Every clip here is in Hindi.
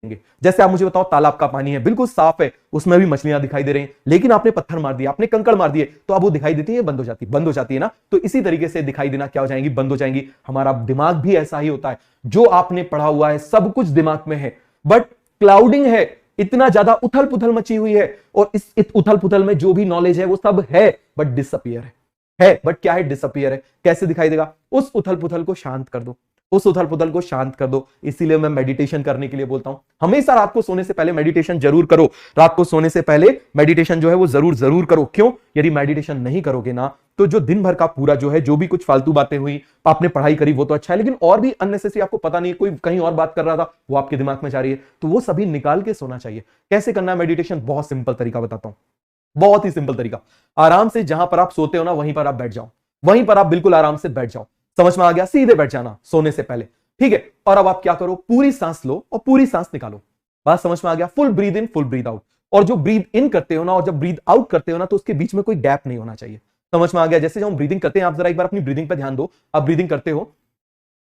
जैसे आप मुझे बताओ, तालाब का पानी है, बिल्कुल साफ है, उसमें भी मछलियां दिखाई दे रही हैं, लेकिन आपने पत्थर मार दिया, आपने कंकड़ मार दिए, तो अब वो दिखाई देती है, बंद हो जाती है ना। तो इसी तरीके से दिखाई देना क्या हो जाएंगी, बंद हो जाएंगी। हमारा दिमाग भी ऐसा ही होता है, जो आपने पढ़ा हुआ है सब कुछ दिमाग में है, बट क्लाउडिंग है, इतना ज्यादा उथल पुथल मची हुई है, और इस उथल पुथल में जो भी नॉलेज है वो सब है, बट डिसअपियर है, बट क्या है, डिसअपियर है। कैसे दिखाई देगा, उस उथल पुथल को शांत कर दो, उस उथल पुथल को शांत कर दो। इसीलिए मैं मेडिटेशन करने के लिए बोलता हूं, हमेशा रात को सोने से पहले मेडिटेशन जरूर करो। रात को सोने से पहले मेडिटेशन जो है वो जरूर जरूर करो। क्यों, यदि मेडिटेशन नहीं करोगे ना, तो जो दिन भर का पूरा जो है, जो भी कुछ फालतू बातें हुई, आपने पढ़ाई करी वो तो अच्छा है, लेकिन और भी अननेसेसरी आपको पता नहीं, कोई कहीं और बात कर रहा था, वो आपके दिमाग में जा रही है, तो वो सभी निकाल के सोना चाहिए। कैसे करना है मेडिटेशन, बहुत सिंपल तरीका बताता हूं, बहुत ही सिंपल तरीका। आराम से जहां पर आप सोते हो ना, वहीं पर आप बैठ जाओ, वहीं पर आप बिल्कुल आराम से बैठ जाओ। समझ में आ गया, सीधे बैठ जाना सोने से पहले, ठीक है। और अब आप क्या करो, पूरी सांस लो और पूरी सांस निकालो। बात समझ में आ गया, full breathe in, full breathe out. और जो ब्रीद इन करते हो ना, और जब ब्रीद आउट करते हो ना, तो उसके बीच में कोई गैप नहीं होना चाहिए। समझ में आ गया, जैसे जब हम ब्रीदिंग करते हैं, आप जरा एक बार अपनी ब्रीदिंग पे ध्यान दो। आप ब्रीदिंग करते हो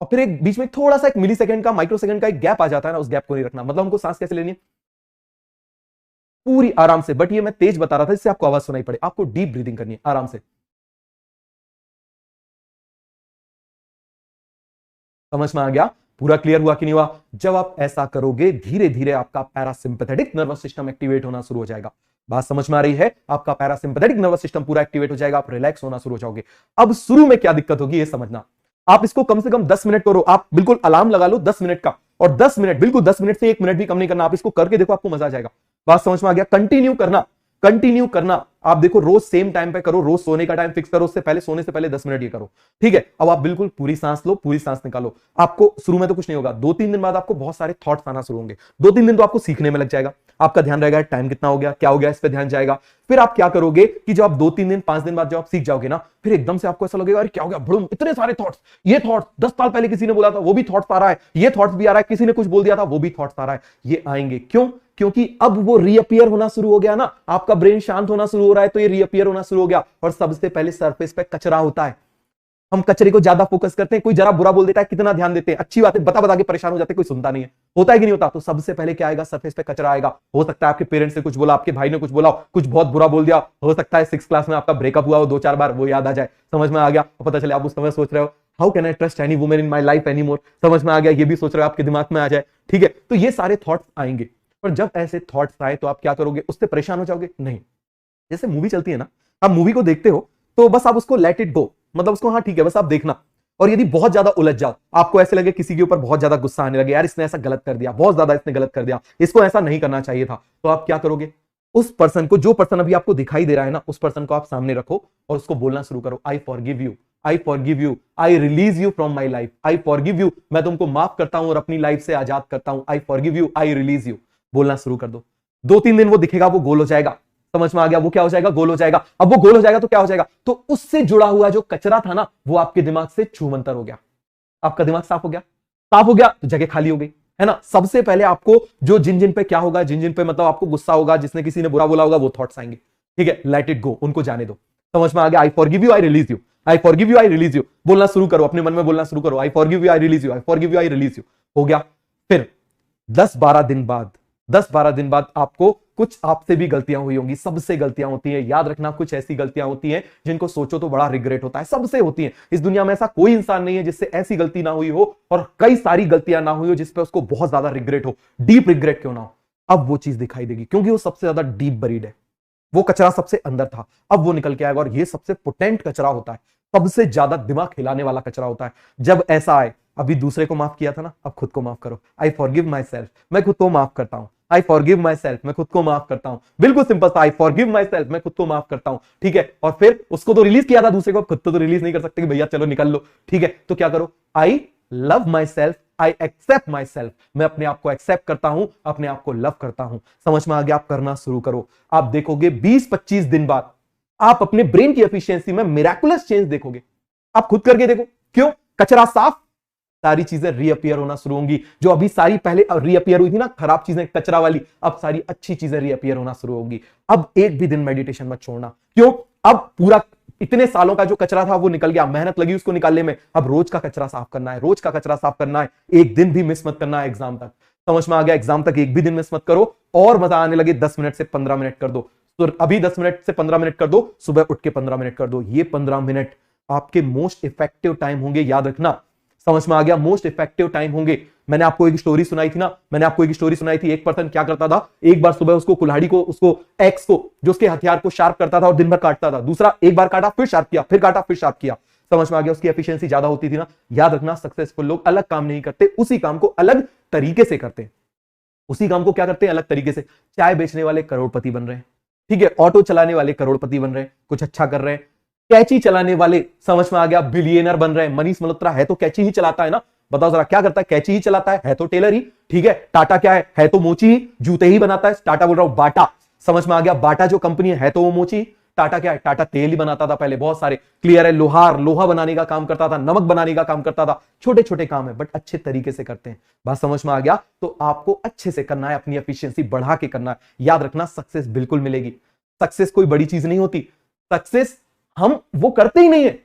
और फिर एक बीच में थोड़ा सा, एक मिली सेकंड का, माइक्रो सेकंड का एक गैप आ जाता है ना, उस गैप को नहीं रखना। मतलब हमको सांस कैसे लेनी है, पूरी आराम से, बट ये मैं तेज बता रहा था जिससे आपको आवाज सुनाई पड़े। आपको डीप ब्रीदिंग करनी है, आराम से। समझ में आ गया, पूरा क्लियर हुआ कि नहीं हुआ। जब आप ऐसा करोगे, धीरे धीरे आपका पैरासिम्पैथेटिक नर्वस सिस्टम एक्टिवेट होना शुरू हो जाएगा। बात समझ में आ रही है, आपका पैरासिम्पैथेटिक नर्वस सिस्टम पूरा एक्टिवेट हो जाएगा, आप रिलैक्स होना शुरू हो जाओगे। अब शुरू में क्या दिक्कत होगी ये समझना। आप इसको कम से कम 10 मिनट करो, आप बिल्कुल अलार्म लगा लो 10 मिनट का, और 10 मिनट, बिल्कुल 10 मिनट से 1 मिनट भी कम नहीं करना। आप इसको करके देखो, आपको मजा आ जाएगा। बात समझ में आ गया, कंटिन्यू करना, कंटिन्यू करना। आप देखो, रोज सेम टाइम पे करो, रोज सोने का टाइम फिक्स करो, उससे पहले, सोने से पहले 10 मिनट ये करो, ठीक है। अब आप बिल्कुल पूरी सांस लो, पूरी सांस निकालो। आपको शुरू में तो कुछ नहीं होगा, 2-3 दिन बाद आपको बहुत सारे थॉट्स आना शुरू होंगे। 2-3 दिन तो आपको सीखने में लग जाएगा, आपका ध्यान रहेगा टाइम कितना हो गया, क्या हो गया, इस पर ध्यान जाएगा। फिर आप क्या करोगे कि जब आप 2-3 दिन, 5 दिन बाद जब आप सीख जाओगे ना, फिर एकदम से आपको ऐसा लगेगा, अरे क्या हो गया, बड़ूम, इतने सारे थॉट्स, ये थॉट्स 10 साल पहले किसी ने बोला था, वो भी थॉट्स आ रहा है, ये थॉट्स भी आ रहा है, किसी ने कुछ बोल दिया था, वो भी थॉट्स आ रहा है। ये आएंगे क्यों, क्योंकि अब वो रीअपियर होना शुरू हो गया ना, आपका ब्रेन शांत होना शुरू हो रहा है, तो ये रीअपियर होना शुरू हो गया। और सबसे पहले सरफेस पे कचरा होता है, हम कचरे को ज्यादा फोकस करते हैं। कोई जरा बुरा बोल देता है, कितना ध्यान देते हैं, अच्छी बात है बता बता के परेशान हो जाते हैं, कोई सुनता नहीं है। होता है कि नहीं होता, तो सबसे पहले क्या आएगा, सरफेस पे कचरा आएगा। हो सकता है आपके पेरेंट्स ने कुछ बोला, आपके भाई ने कुछ बोला, कुछ बहुत बुरा बोल दिया, हो सकता है 6 क्लास में आपका ब्रेकअप हुआ हो 2-4 बार, वो याद आ जाए। समझ में आ गया, पता चले आप उस समय सोच रहे हो, how can I trust any woman in my life any more. समझ में आ गया, ये भी सोच रहे हो, आपके दिमाग में आ जाए, ठीक है। तो ये सारे थॉट्स आएंगे, पर जब ऐसे थॉट्स आए तो आप क्या करोगे, उससे परेशान हो जाओगे नहीं। जैसे मूवी चलती है ना, आप मूवी को देखते हो, तो बस आप उसको लेट इट गो, मतलब उसको हाँ ठीक है बस आप देखना। और यदि बहुत ज्यादा उलझ जाओ, आपको ऐसे लगे किसी के ऊपर बहुत ज्यादा गुस्सा आने लगे, यार इसने ऐसा गलत कर दिया, बहुत ज्यादा इसने गलत कर दिया, इसको ऐसा नहीं करना चाहिए था, तो आप क्या करोगे, उस पर्सन को, जो पर्सन अभी आपको दिखाई दे रहा है ना, उस पर्सन को आप सामने रखो और उसको बोलना शुरू करो, I forgive you, I forgive you, I release you from my life, I forgive you, मैं तुमको माफ करता हूं और अपनी लाइफ से आजाद करता हूं, I forgive you, I release you. बोलना शुरू कर दो। 2-3 दिन वो दिखेगा, वो गोल हो जाएगा। समझ में आ गया, वो क्या हो जाएगा, गोल हो जाएगा। अब वो गोल हो जाएगा तो क्या हो जाएगा, तो उससे जुड़ा हुआ जो कचरा था ना, वो आपके दिमाग से छूमंतर हो गया, आपका दिमाग साफ हो गया। साफ हो गया तो जगह खाली हो गई, है ना। सबसे पहले आपको जो जिन जिन पे क्या होगा, जिन जिन पे मतलब आपको गुस्सा होगा, जिसने किसी ने बुरा बोला होगा, वो थॉट्स आएंगे, ठीक है। लेट इट गो, उनको जाने दो। समझ में आ गया, I forgive you, I release you, I forgive you, I release you. बोलना शुरू करो, अपने मन में बोलना शुरू करो, I forgive you, I release you, I forgive you, I release you. हो गया। फिर 10-12 दिन बाद, 10-12 दिन बाद आपको कुछ आपसे भी गलतियां हुई होंगी, सबसे गलतियां होती हैं, याद रखना। कुछ ऐसी गलतियां होती हैं जिनको सोचो तो बड़ा रिग्रेट होता है, सबसे होती हैं। इस दुनिया में ऐसा कोई इंसान नहीं है जिससे ऐसी गलती ना हुई हो, और कई सारी गलतियां ना हुई हो जिसपे उसको बहुत ज्यादा रिग्रेट हो, डीप रिग्रेट क्यों ना हो। अब वो चीज दिखाई देगी, क्योंकि वो सबसे ज्यादा डीप बरीड है, वो कचरा सबसे अंदर था, अब वो निकल के आएगा। और ये सबसे पोटेंट कचरा होता है, सबसे ज्यादा दिमाग हिलाने वाला कचरा होता है। जब ऐसा आए, अभी दूसरे को माफ किया था ना, अब खुद को माफ करो, आई फॉरगिव माई सेल्फ, मैं खुद को माफ करता हूं, आई फॉरगिव माई सेल्फ, मैं खुद को माफ करता हूं। बिल्कुल सिंपल था, आई फॉरगिव माई सेल्फ, मैं खुद को माफ करता हूं, ठीक है। और फिर उसको तो रिलीज किया था, दूसरे को खुद तो रिलीज नहीं कर सकते कि भैया चलो निकल लो, ठीक है। तो क्या करो, I love myself, I accept myself, मैं अपने आप को एक्सेप्ट करता हूं, अपने आप को लव करता हूं। समझ में आ गया, आप करना शुरू करो। आप देखोगे 20-25 दिन बाद आप अपने ब्रेन की एफिशिएंसी में मिराकुलस चेंज देखोगे। आप खुद करके देखो, क्यों, कचरा साफ, सारी चीजें रीअपियर होना शुरू होंगी। जो अभी सारी पहले रीअपियर हुई थी ना, खराब चीजें कचरा वाली, अब सारी अच्छी चीजें रीअपियर होना शुरू होंगी। अब एक भी दिन मेडिटेशन मत छोड़ना, क्यों, अब पूरा इतने सालों का जो कचरा था वो निकल गया, मेहनत लगी उसको निकालने में। अब रोज का कचरा साफ करना है, रोज का कचरा साफ करना है, एक दिन भी मिस मत करना है एग्जाम तक। समझ में आ गया? एग्जाम तक एक भी दिन मिस मत करो, और मजा आने लगे 10 मिनट से 15 मिनट कर दो। तो अभी 10 मिनट से 15 मिनट कर दो, सुबह उठ के 15 मिनट कर दो। ये 15 मिनट आपके मोस्ट इफेक्टिव टाइम होंगे, याद रखना। समझ में आ गया? मोस्ट इफेक्टिव टाइम होंगे। मैंने आपको एक स्टोरी सुनाई थी ना, एक पर्सन क्या करता था, एक बार सुबह उसको कुल्हाड़ी को, उसको एक्स को, जो उसके हथियार को शार्प करता था और दिन भर काटता था। दूसरा एक बार काटा, फिर शार्प किया, फिर काटा, फिर शार्प किया। समझ में आ गया? उसकी एफिशिएंसी ज्यादा होती थी ना। याद रखना, सक्सेसफुल लोग अलग काम नहीं करते, उसी काम को अलग तरीके से करते हैं। उसी काम को क्या करते हैं? अलग तरीके से। चाय बेचने वाले करोड़पति बन रहे हैं, ठीक है। ऑटो चलाने वाले करोड़पति बन रहे हैं, कुछ अच्छा कर रहे हैं। कैची चलाने वाले, समझ में आ गया, बिलियनर बन रहे हैं। मनीष मल्होत्रा है तो कैची ही चलाता है ना, बताओ जरा क्या करता है? कैची ही चलाता है तो टेलर ही, ठीक है। टाटा क्या है तो मोची ही, जूते ही बनाता है। टाटा बोल रहा हूं बाटा, समझ में आ गया? बाटा जो कंपनी है तो वो मोची। टाटा क्या है? टाटा तेल ही बनाता था पहले, बहुत सारे, क्लियर है। लोहा बनाने का काम करता था, नमक बनाने का काम करता था। छोटे छोटे काम है बट अच्छे तरीके से करते हैं। बात समझ में आ गया? तो आपको अच्छे से करना है, अपनी एफिशिएंसी बढ़ा के करना है। याद रखना, सक्सेस बिल्कुल मिलेगी। सक्सेस कोई बड़ी चीज नहीं होती, सक्सेस हम वो करते ही नहीं है।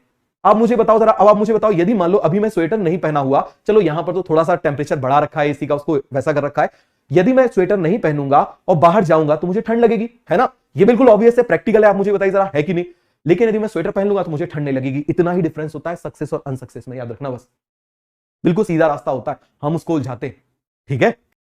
आप मुझे बताओ जरा, अब आप मुझे बताओ, यदि मान लो अभी मैं स्वेटर नहीं पहना हुआ, चलो यहां पर तो थोड़ा सा टेम्परेचर बढ़ा रखा है एसी का, उसको वैसा कर रखा है। यदि मैं स्वेटर नहीं पहनूंगा और बाहर जाऊंगा तो मुझे ठंड लगेगी, है ना? ये बिल्कुल ऑब्वियस है, प्रैक्टिकल है। आप मुझे बताइए जरा, है कि नहीं? लेकिन यदि मैं स्वेटर पहन लूंगा तो मुझे ठंड नहीं लगेगी। इतना ही डिफरेंस होता है सक्सेस और अनसक्सेस में, याद रखना बस। बिल्कुल सीधा रास्ता होता है, हम उसको उलझाते हैं, ठीक है।